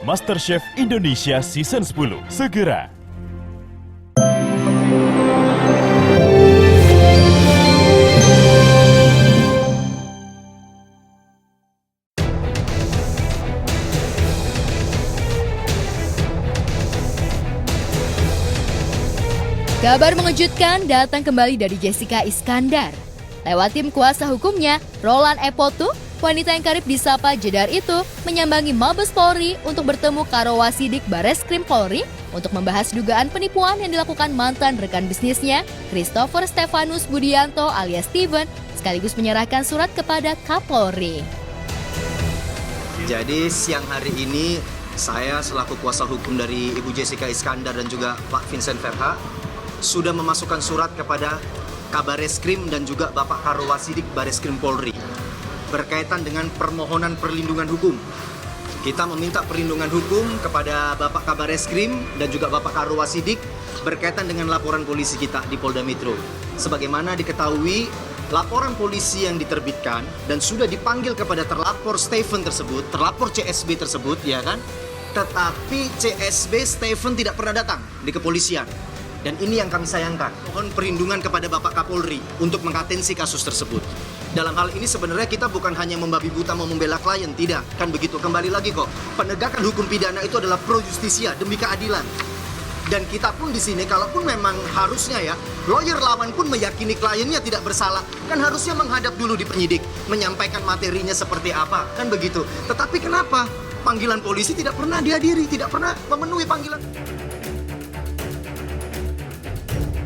MasterChef Indonesia Season 10 segera. Kabar mengejutkan datang kembali dari Jessica Iskandar. Lewat tim kuasa hukumnya, Roland Epotu, wanita yang karib disapa Jedar itu, menyambangi Mabes Polri untuk bertemu Karawasidik Bareskrim Polri untuk membahas dugaan penipuan yang dilakukan mantan rekan bisnisnya, Christopher Stefanus Budianto alias Steven, sekaligus menyerahkan surat kepada Kapolri. Jadi siang hari ini, saya selaku kuasa hukum dari Ibu Jessica Iskandar dan juga Pak Vincent Verha sudah memasukkan surat kepada Kabareskrim dan juga Bapak Karawasidik Bareskrim Polri berkaitan dengan permohonan perlindungan hukum. Kita meminta perlindungan hukum kepada Bapak Kabareskrim dan juga Bapak Karawasidik berkaitan dengan laporan polisi kita di Polda Metro. Sebagaimana diketahui, laporan polisi yang diterbitkan dan sudah dipanggil kepada terlapor Stephen tersebut, terlapor CSB tersebut, ya kan? Tetapi CSB Stephen tidak pernah datang di kepolisian. Dan ini yang kami sayangkan. Mohon perlindungan kepada Bapak Kapolri untuk mengatensi kasus tersebut. Dalam hal ini sebenarnya kita bukan hanya membabi buta mau membela klien, tidak. Kan begitu, kembali lagi kok. Penegakan hukum pidana itu adalah pro justisia, demi keadilan. Dan kita pun di sini, kalaupun memang harusnya ya, lawyer lawan pun meyakini kliennya tidak bersalah, kan harusnya menghadap dulu di penyidik, menyampaikan materinya seperti apa, kan begitu. Tetapi kenapa panggilan polisi tidak pernah dihadiri, tidak pernah memenuhi panggilan.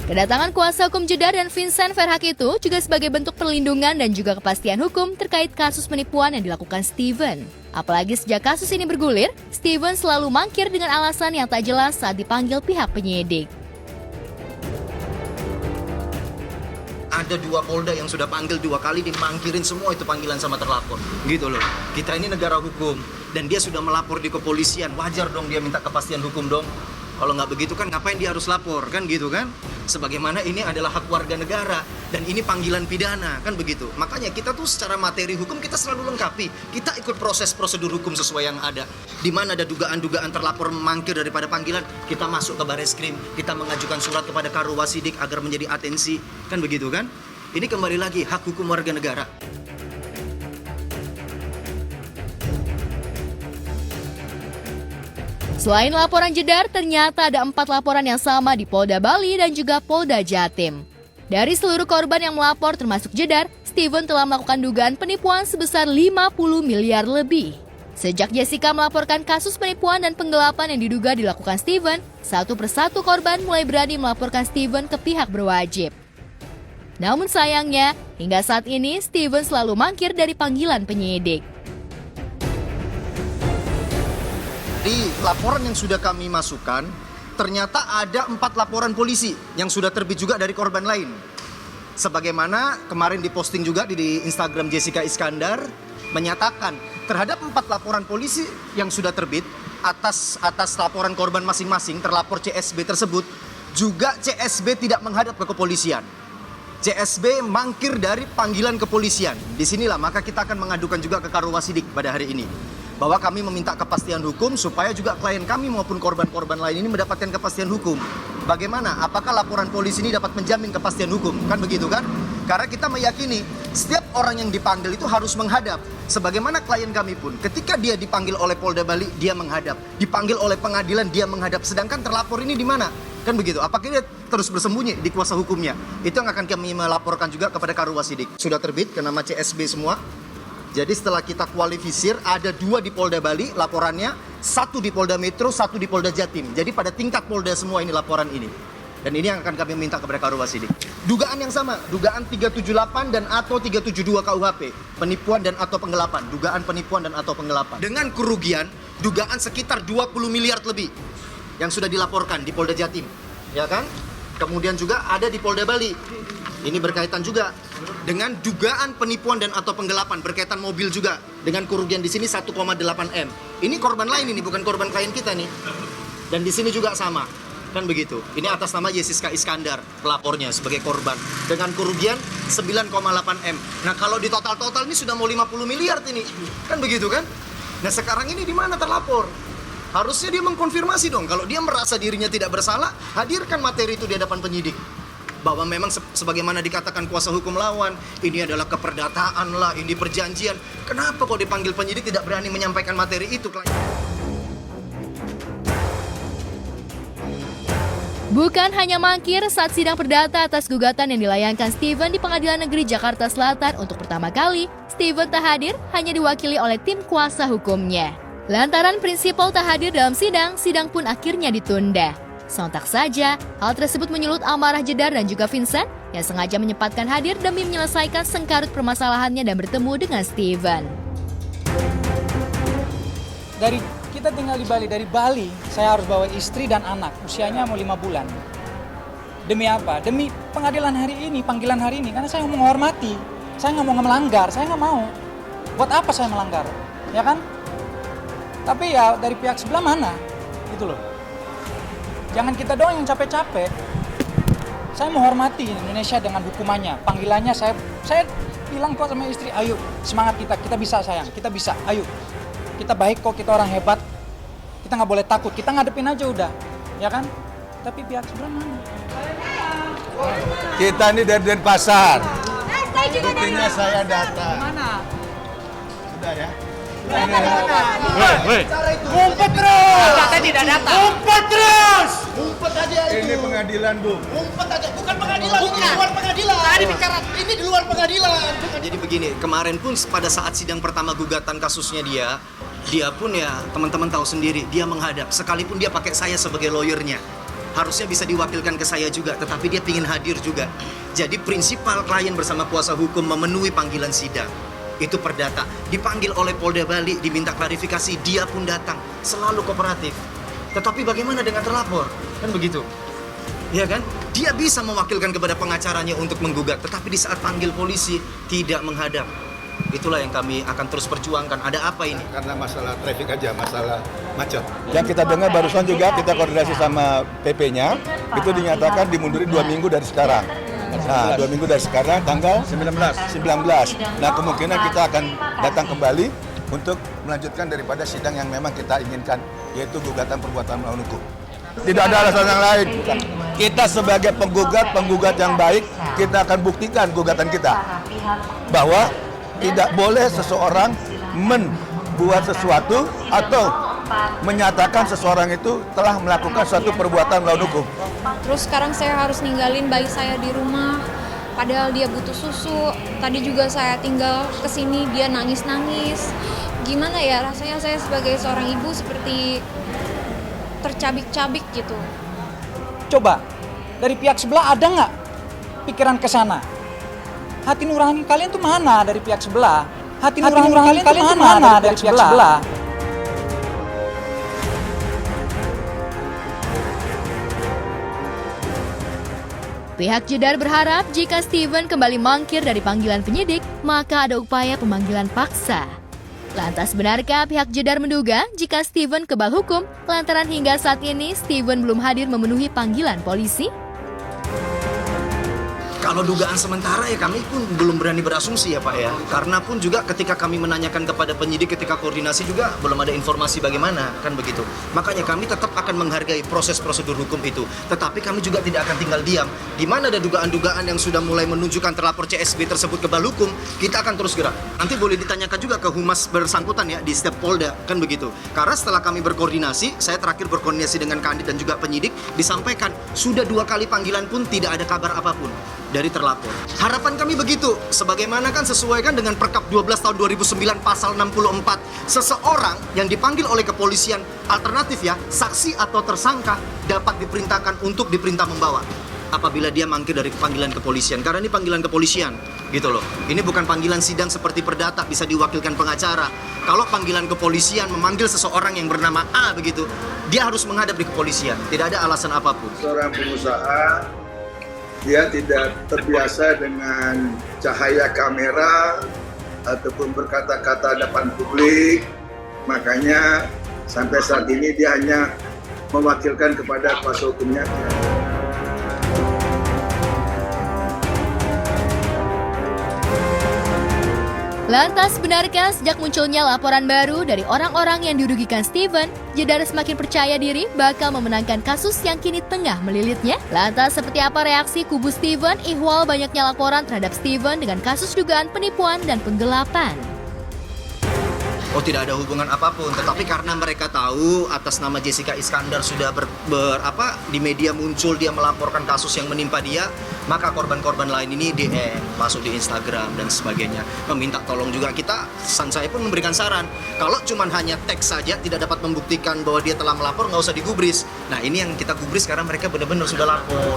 Kedatangan kuasa hukum Jedar dan Vincent Verha itu juga sebagai bentuk perlindungan dan juga kepastian hukum terkait kasus penipuan yang dilakukan Steven. Apalagi sejak kasus ini bergulir, Steven selalu mangkir dengan alasan yang tak jelas saat dipanggil pihak penyidik. Ada 2 Polda yang sudah panggil 2 kali, dimangkirin semua itu panggilan sama terlapor. Gitu loh. Kita ini negara hukum dan dia sudah melapor di kepolisian. Wajar dong dia minta kepastian hukum dong. Kalau nggak begitu kan ngapain dia harus lapor, kan gitu kan? Sebagaimana ini adalah hak warga negara dan ini panggilan pidana, kan begitu. Makanya kita tuh secara materi hukum kita selalu lengkapi. Kita ikut proses prosedur hukum sesuai yang ada. Di mana ada dugaan-dugaan terlapor memangkir daripada panggilan, kita masuk ke Bareskrim, kita mengajukan surat kepada Karawasidik agar menjadi atensi, kan begitu kan? Ini kembali lagi hak hukum warga negara. Selain laporan Jedar, ternyata ada 4 laporan yang sama di Polda Bali dan juga Polda Jatim. Dari seluruh korban yang melapor termasuk Jedar, Steven telah melakukan dugaan penipuan sebesar 50 miliar lebih. Sejak Jessica melaporkan kasus penipuan dan penggelapan yang diduga dilakukan Steven, satu persatu korban mulai berani melaporkan Steven ke pihak berwajib. Namun sayangnya, hingga saat ini Steven selalu mangkir dari panggilan penyidik. Di laporan yang sudah kami masukkan, ternyata ada 4 laporan polisi yang sudah terbit juga dari korban lain. Sebagaimana kemarin diposting juga di Instagram Jessica Iskandar, menyatakan terhadap 4 laporan polisi yang sudah terbit atas laporan korban masing-masing terlapor CSB tersebut, juga CSB tidak menghadap ke kepolisian. CSB mangkir dari panggilan kepolisian. Disinilah maka kita akan mengadukan juga ke Karawasidik pada hari ini. Bahwa kami meminta kepastian hukum supaya juga klien kami maupun korban-korban lain ini mendapatkan kepastian hukum. Bagaimana? Apakah laporan polisi ini dapat menjamin kepastian hukum? Kan begitu kan? Karena kita meyakini setiap orang yang dipanggil itu harus menghadap. Sebagaimana klien kami pun, ketika dia dipanggil oleh Polda Bali, dia menghadap. Dipanggil oleh pengadilan, dia menghadap. Sedangkan terlapor ini di mana? Kan begitu. Apakah dia terus bersembunyi di kuasa hukumnya? Itu yang akan kami melaporkan juga kepada Karawasidik. Sudah terbit ke nama CSB semua. Jadi setelah kita kualifisir, ada 2 di Polda Bali laporannya, 1 di Polda Metro, 1 di Polda Jatim. Jadi pada tingkat Polda semua ini laporan ini. Dan ini yang akan kami minta kepada Karawasidik. Dugaan yang sama, dugaan 378 dan atau 372 KUHP. Penipuan dan atau penggelapan. Dugaan penipuan dan atau penggelapan. Dengan kerugian, dugaan sekitar 20 miliar lebih yang sudah dilaporkan di Polda Jatim. Ya kan? Kemudian juga ada di Polda Bali. Ini berkaitan juga dengan dugaan penipuan dan atau penggelapan, berkaitan mobil juga dengan kerugian di sini 1,8 M. Ini korban lain ini, bukan korban klien kita nih. Dan di sini juga sama. Kan begitu. Ini atas nama Jessica Iskandar, pelapornya sebagai korban dengan kerugian 9,8 M. Nah, kalau di total ini sudah mau 50 miliar ini. Kan begitu kan? Nah, sekarang ini di mana terlapor? Harusnya dia mengkonfirmasi dong. Kalau dia merasa dirinya tidak bersalah, hadirkan materi itu di hadapan penyidik. Bahwa memang sebagaimana dikatakan kuasa hukum lawan, ini adalah keperdataan lah, ini perjanjian. Kenapa kok dipanggil penyidik tidak berani menyampaikan materi itu? Bukan hanya mangkir saat sidang perdata atas gugatan yang dilayangkan Steven di Pengadilan Negeri Jakarta Selatan untuk pertama kali, Steven tak hadir hanya diwakili oleh tim kuasa hukumnya. Lantaran prinsipal tak hadir dalam sidang pun akhirnya ditunda. Sontak saja, hal tersebut menyulut amarah Jedar dan juga Vincent yang sengaja menyempatkan hadir demi menyelesaikan sengkarut permasalahannya dan bertemu dengan Steven. Kita tinggal di Bali, dari Bali saya harus bawa istri dan anak, usianya mau 5 bulan. Demi apa? Demi pengadilan hari ini, panggilan hari ini, karena saya mau menghormati. Saya nggak mau melanggar, saya nggak mau. Buat apa saya melanggar? Ya kan? Tapi ya dari pihak sebelah mana? Gitu loh. Jangan kita doang yang capek-capek. Saya menghormati Indonesia dengan hukumannya. Panggilannya saya bilang kok sama istri, ayo semangat kita bisa sayang, kita bisa, ayo. Kita baik kok, kita orang hebat. Kita nggak boleh takut, kita ngadepin aja udah. Ya kan? Tapi pihak sebelah mana? Kita ini dari Denpasar. Buktinya saya datang. Mana? Sudah ya? Ngumpet terus! Data tidak datang. Ngumpet terus! Ngumpet aja itu. Ini pengadilan, Bu. Ngumpet aja, bukan pengadilan, bukan. Di luar pengadilan. Tadi bicara, ini di luar pengadilan. Jadi begini, kemarin pun pada saat sidang pertama gugatan kasusnya dia pun ya teman-teman tahu sendiri, dia menghadap. Sekalipun dia pakai saya sebagai lawyernya. Harusnya bisa diwakilkan ke saya juga, tetapi dia ingin hadir juga. Jadi prinsipal klien bersama kuasa hukum memenuhi panggilan sidang. Itu perdata, dipanggil oleh Polda Bali, diminta klarifikasi, dia pun datang, selalu kooperatif. Tetapi bagaimana dengan terlapor? Kan begitu. Ya kan? Dia bisa mewakilkan kepada pengacaranya untuk menggugat, tetapi di saat panggil polisi, tidak menghadap. Itulah yang kami akan terus perjuangkan. Ada apa ini? Karena masalah traffic aja, masalah macet. Yang kita dengar barusan juga kita koordinasi sama PP-nya, itu dinyatakan dimunduri 2 minggu dari sekarang. Nah, 2 minggu dari sekarang tanggal 19. Nah, kemungkinan kita akan datang kembali untuk melanjutkan daripada sidang yang memang kita inginkan, yaitu gugatan perbuatan melawan hukum. Tidak ada alasan yang lain. Kita sebagai penggugat yang baik, kita akan buktikan gugatan kita bahwa tidak boleh seseorang membuat sesuatu atau menyatakan seseorang itu telah melakukan suatu perbuatan melawan hukum. Terus sekarang saya harus ninggalin bayi saya di rumah, padahal dia butuh susu. Tadi juga saya tinggal ke sini, dia nangis-nangis. Gimana ya rasanya saya sebagai seorang ibu seperti tercabik-cabik gitu. Coba, dari pihak sebelah ada nggak pikiran ke sana? Hati nurani kalian tuh mana dari pihak sebelah? Hati nurani kalian tuh mana dari pihak sebelah? Pihak Jedar berharap jika Steven kembali mangkir dari panggilan penyidik, maka ada upaya pemanggilan paksa. Lantas benarkah pihak Jedar menduga jika Steven kebal hukum lantaran hingga saat ini Steven belum hadir memenuhi panggilan polisi? Kalau dugaan sementara ya kami pun belum berani berasumsi ya Pak ya. Karena pun juga ketika kami menanyakan kepada penyidik ketika koordinasi juga belum ada informasi bagaimana, kan begitu. Makanya kami tetap akan menghargai proses prosedur hukum itu. Tetapi kami juga tidak akan tinggal diam. Di mana ada dugaan-dugaan yang sudah mulai menunjukkan terlapor CSB tersebut kebal hukum, kita akan terus gerak. Nanti boleh ditanyakan juga ke humas bersangkutan ya di setiap Polda, kan begitu. Karena setelah kami berkoordinasi, saya terakhir berkoordinasi dengan Kanit dan juga penyidik, disampaikan sudah 2 kali panggilan pun tidak ada kabar apapun dari terlapor. Harapan kami begitu, sebagaimana kan sesuaikan dengan Perkap 12 tahun 2009 pasal 64. Seseorang yang dipanggil oleh kepolisian, alternatif ya, saksi atau tersangka dapat diperintahkan untuk diperintah membawa apabila dia mangkir dari panggilan kepolisian. Karena ini panggilan kepolisian, gitu loh. Ini bukan panggilan sidang seperti perdata bisa diwakilkan pengacara. Kalau panggilan kepolisian memanggil seseorang yang bernama A begitu, dia harus menghadap di kepolisian. Tidak ada alasan apapun. Seorang pengusaha, dia tidak terbiasa dengan cahaya kamera ataupun berkata-kata depan publik. Makanya sampai saat ini dia hanya mewakilkan kepada kuasa hukumnya. Lantas, benarkah sejak munculnya laporan baru dari orang-orang yang dirugikan Steven, Jedar semakin percaya diri bakal memenangkan kasus yang kini tengah melilitnya? Lantas, seperti apa reaksi kubu Steven ihwal banyaknya laporan terhadap Steven dengan kasus dugaan penipuan dan penggelapan? Oh, tidak ada hubungan apapun, tetapi karena mereka tahu atas nama Jessica Iskandar sudah di media muncul dia melaporkan kasus yang menimpa dia, maka korban-korban lain ini DM, masuk di Instagram dan sebagainya, meminta tolong juga. Saya pun memberikan saran, kalau cuma hanya teks saja tidak dapat membuktikan bahwa dia telah melapor, nggak usah digubris. Nah, ini yang kita gubris karena mereka benar-benar sudah lapor.